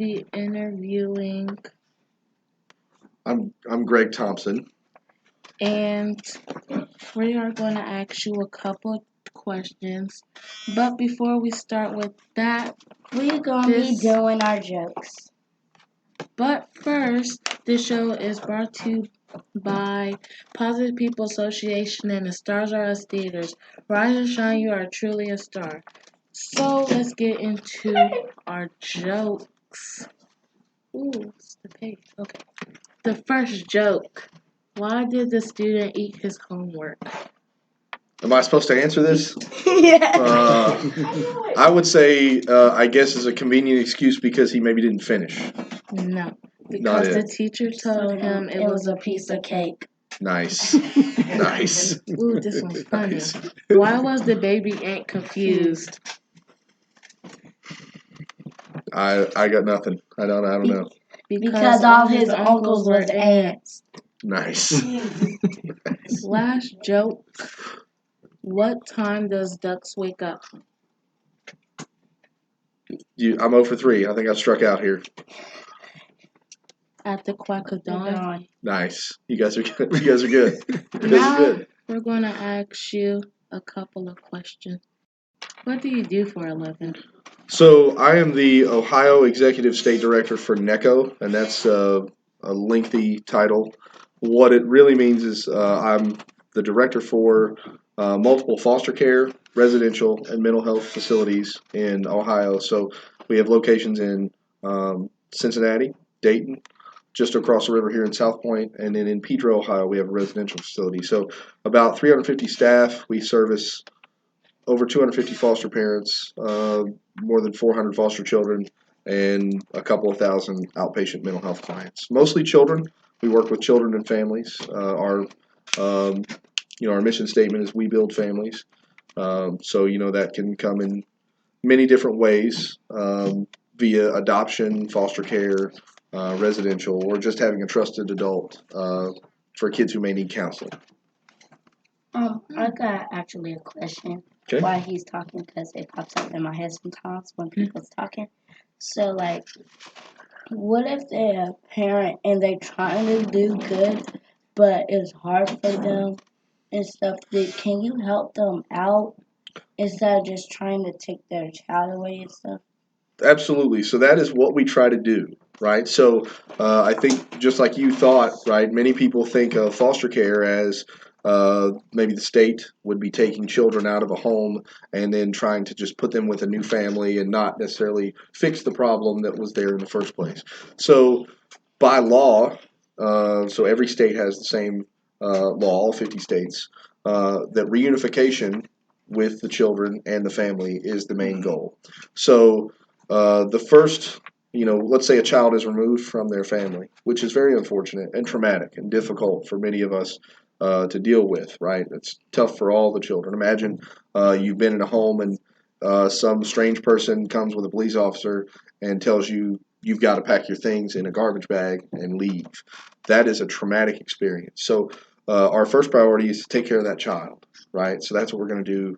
be interviewing, I'm Greg Thompson. and we are going to ask you a couple questions. But before we start with that, we're going to be doing our jokes. But first, this show is brought to you by Positive People Association and the Stars Are Us Theaters. Rise and shine, you are truly a star. So let's get into our jokes. Ooh, it's the page. Okay. The first joke. Why did the student eat his homework? Am I supposed to answer this? Yeah. I would say, I guess, is a convenient excuse because he maybe didn't finish. No, because the teacher told him it was a piece of cake. Nice. Nice. Ooh, this one's funny. Nice. Why was the baby ant confused? I got nothing. I don't know. Because all his uncles was ants. Nice. Last joke. What time does ducks wake up? I'm 0 for 3. I think I struck out here. At the crack of dawn. Nice. You guys are good. You guys are good. Now we're going to ask you a couple of questions. What do you do for a living? So I am the Ohio Executive State Director for NECCO, and that's a lengthy title. What it really means is I'm the director for multiple foster care, residential, and mental health facilities in Ohio. So we have locations in Cincinnati, Dayton, just across the river here in South Point, and then in Pedro, Ohio, we have a residential facility. So about 350 staff. We service over 250 foster parents, more than 400 foster children, and a couple of thousand outpatient mental health clients. Mostly children. We work with children and families. Our mission statement is "We build families." So that can come in many different ways, via adoption, foster care, residential, or just having a trusted adult for kids who may need counseling. I got actually a question. Okay. While he's talking, because it pops up in my head sometimes when people's talking. So, what if they're a parent and they're trying to do good, but it's hard for them and stuff? Can you help them out instead of just trying to take their child away and stuff? Absolutely. So that is what we try to do, right? So I think just like you thought, right, many people think of foster care as maybe the state would be taking children out of a home and then trying to just put them with a new family and not necessarily fix the problem that was there in the first place. So by law, so every state has the same law, all 50 states, that reunification with the children and the family is the main goal. So the first, let's say a child is removed from their family, which is very unfortunate and traumatic and difficult for many of us to deal with, right? It's tough for all the children. Imagine you've been in a home and some strange person comes with a police officer and tells you you've got to pack your things in a garbage bag and leave. That is a traumatic experience. So our first priority is to take care of that child, right? So that's what we're going to do,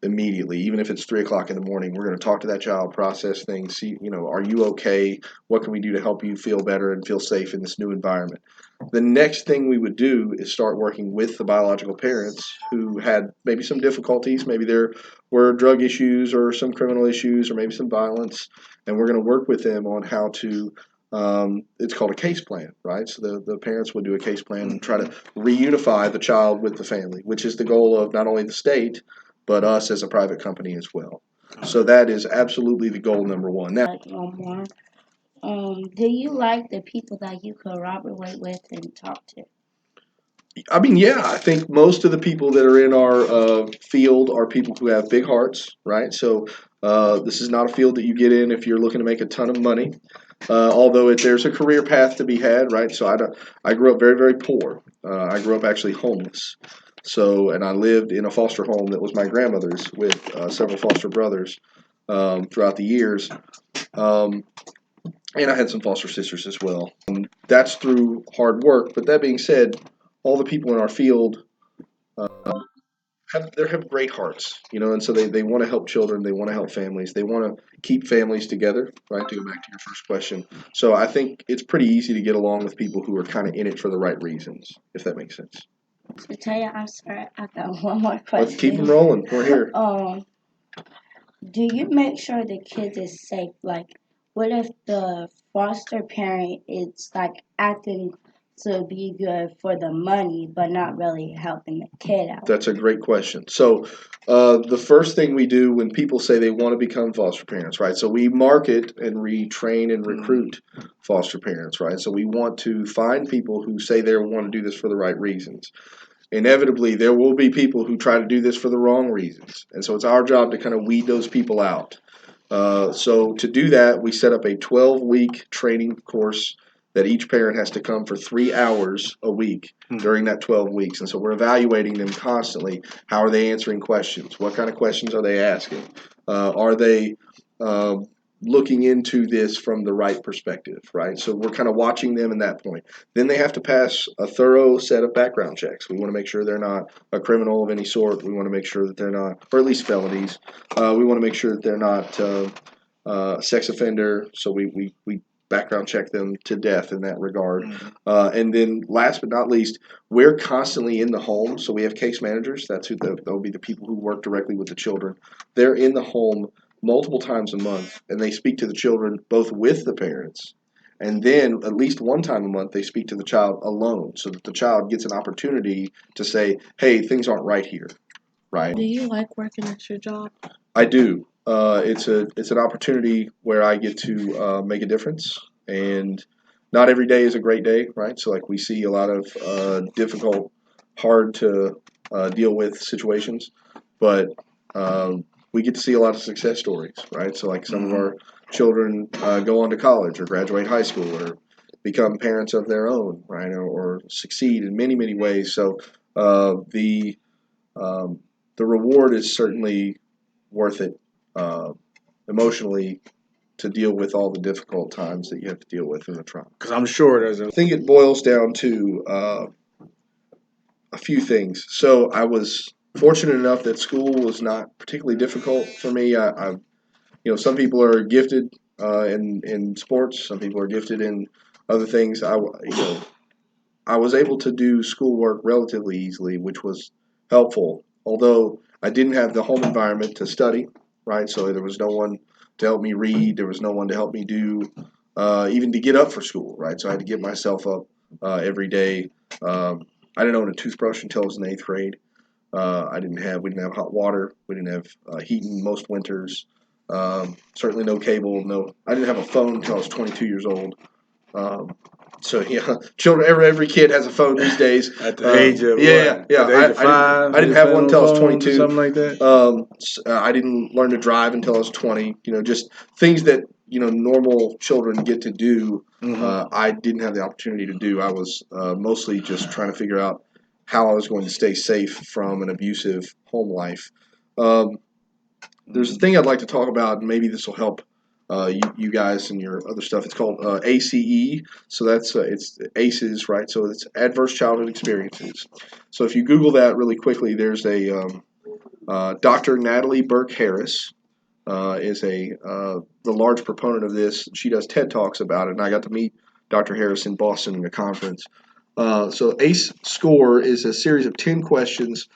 immediately. Even if it's 3:00 in the morning, we're going to talk to that child, process things, see, are you okay? What can we do to help you feel better and feel safe in this new environment? The next thing we would do is start working with the biological parents who had maybe some difficulties. Maybe there were drug issues or some criminal issues or maybe some violence. And we're going to work with them on how to, it's called a case plan, right? So the parents would do a case plan and try to reunify the child with the family, which is the goal of not only the state, but us as a private company as well. So that is absolutely the goal number one. Now, One more. Do you like the people that you collaborate with and talk to? I mean, yeah, I think most of the people that are in our field are people who have big hearts, right? So this is not a field that you get in if you're looking to make a ton of money. Although there's a career path to be had, right? So I grew up very, very poor. I grew up actually homeless. So, and I lived in a foster home that was my grandmother's with several foster brothers throughout the years. And I had some foster sisters as well. That's through hard work. But that being said, all the people in our field have great hearts, and so they want to help children, they want to help families, they want to keep families together, right? To go back to your first question, so I think it's pretty easy to get along with people who are kind of in it for the right reasons, if that makes sense. To tell you, I'm sorry, I got one more Let's keep them question. rolling. We're here. Do you make sure the kids is safe? Like, what if the foster parent is like acting to be good for the money, but not really helping the kid out? That's a great question. So, the first thing we do when people say they want to become foster parents, right? So we market and retrain and recruit foster parents, right? So we want to find people who say they want to do this for the right reasons. Inevitably, there will be people who try to do this for the wrong reasons, and so it's our job to kind of weed those people out. So to do that, we set up a 12-week training course that each parent has to come for 3 hours a week during that 12 weeks. And so we're evaluating them constantly. How are they answering questions? What kind of questions are they asking? Are they looking into this from the right perspective, right? So we're kind of watching them in that point. Then they have to pass a thorough set of background checks. We want to make sure they're not a criminal of any sort. We want to make sure that they're not, or at least felonies. We want to make sure that they're not a sex offender. So we background check them to death in that regard. And then last but not least, we're constantly in the home. So we have case managers. They'll be the people who work directly with the children. They're in the home multiple times a month, and they speak to the children both with the parents, and then at least one time a month they speak to the child alone, so that the child gets an opportunity to say, hey, things aren't right here, right? Do you like working at your job? I do. It's an opportunity where I get to make a difference, and not every day is a great day, right? So like we see a lot of difficult, hard to deal with situations, but we get to see a lot of success stories, right? So like some of our children go on to college or graduate high school or become parents of their own, right? Or succeed in many many ways. So the reward is certainly worth it emotionally to deal with all the difficult times that you have to deal with in the trial. Because I'm sure there's I think it boils down to a few things. So I was fortunate enough that school was not particularly difficult for me. Some people are gifted in sports. Some people are gifted in other things. I was able to do schoolwork relatively easily, which was helpful. Although I didn't have the home environment to study, right? So there was no one to help me read. There was no one to help me do even to get up for school, right? So I had to get myself up every day. I didn't own a toothbrush until I was in 8th grade. We didn't have hot water. We didn't have heating most winters. Certainly no cable. No, I didn't have a phone until I was 22 years old. So yeah, children. Every kid has a phone these days. at the age of yeah. At the age of 5, I didn't have one until I was 22. something like that. I didn't learn to drive until I was 20. Just things that normal children get to do. I didn't have the opportunity to do. I was mostly just trying to figure out how I was going to stay safe from an abusive home life. There's a thing I'd like to talk about, and maybe this will help you guys and your other stuff. It's called ACE. So that's it's ACEs, right? So it's Adverse Childhood Experiences. So if you Google that really quickly, there's a Dr. Natalie Burke Harris is the large proponent of this. She does TED Talks about it, and I got to meet Dr. Harris in Boston in a conference. So ACE score is a series of 10 questions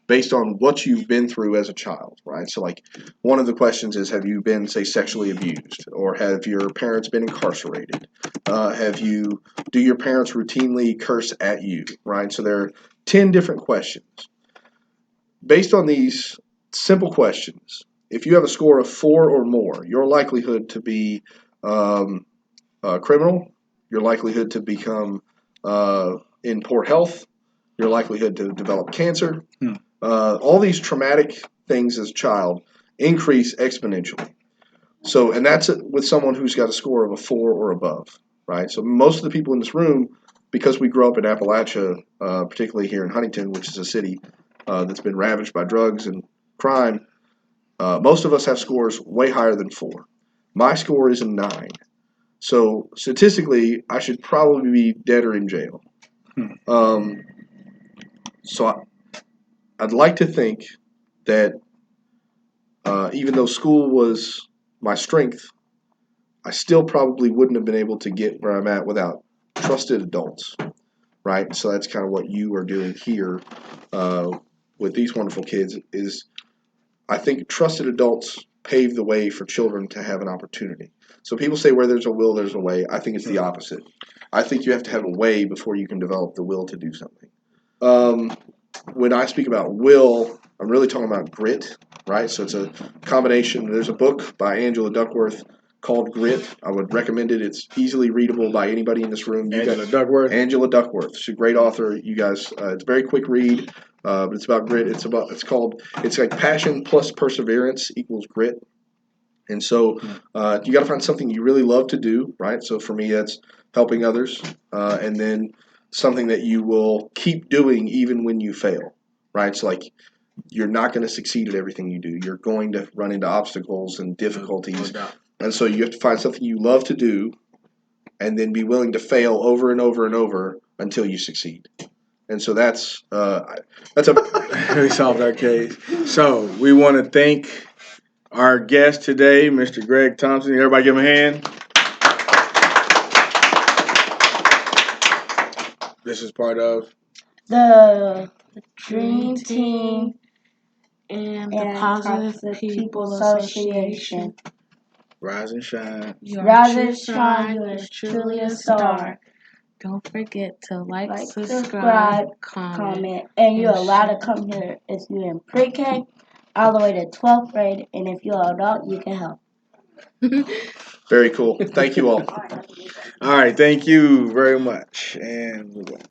based on what you've been through as a child, right? So like one of the questions is, have you been, say, sexually abused, or have your parents been incarcerated? Do your parents routinely curse at you, right? So there are 10 different questions. Based on these simple questions, if you have a score of 4 or more, your likelihood to be a criminal, your likelihood to become in poor health, your likelihood to develop cancer, all these traumatic things as a child increase exponentially. So, and that's with someone who's got a score of a 4 or above, right? So most of the people in this room, because we grew up in Appalachia, particularly here in Huntington, which is a city that's been ravaged by drugs and crime, most of us have scores way higher than 4. My score is a 9. So statistically, I should probably be dead or in jail. So I'd like to think that even though school was my strength, I still probably wouldn't have been able to get where I'm at without trusted adults, right? So that's kind of what you are doing here with these wonderful kids. Is I think trusted adults pave the way for children to have an opportunity. So people say where there's a will, there's a way. I think it's the opposite. I think you have to have a way before you can develop the will to do something. When I speak about will, I'm really talking about grit, right? So it's a combination. There's a book by Angela Duckworth called Grit. I would recommend it. It's easily readable by anybody in this room. Angela Duckworth. Angela Duckworth. She's a great author. You guys, it's a very quick read, but it's about grit. It's like passion plus perseverance equals grit. And so you got to find something you really love to do, right? So for me, that's helping others, and then something that you will keep doing even when you fail, right? So like you're not going to succeed at everything you do. You're going to run into obstacles and difficulties, and so you have to find something you love to do, and then be willing to fail over and over and over until you succeed. And so that's a We solved our case. So we want to thank our guest today, Mr. Greg Thompson. Everybody give him a hand. This is part of The Dream Team and the and Positive People Association. Rise and Shine. Rise and shine, you are truly a star. Don't forget to like, subscribe, subscribe, comment. and you're allowed to come here if you're in pre-K all the way to 12th grade, and if you're an adult, you can help. very cool. Thank you all. All right, thank you very much. And we're going.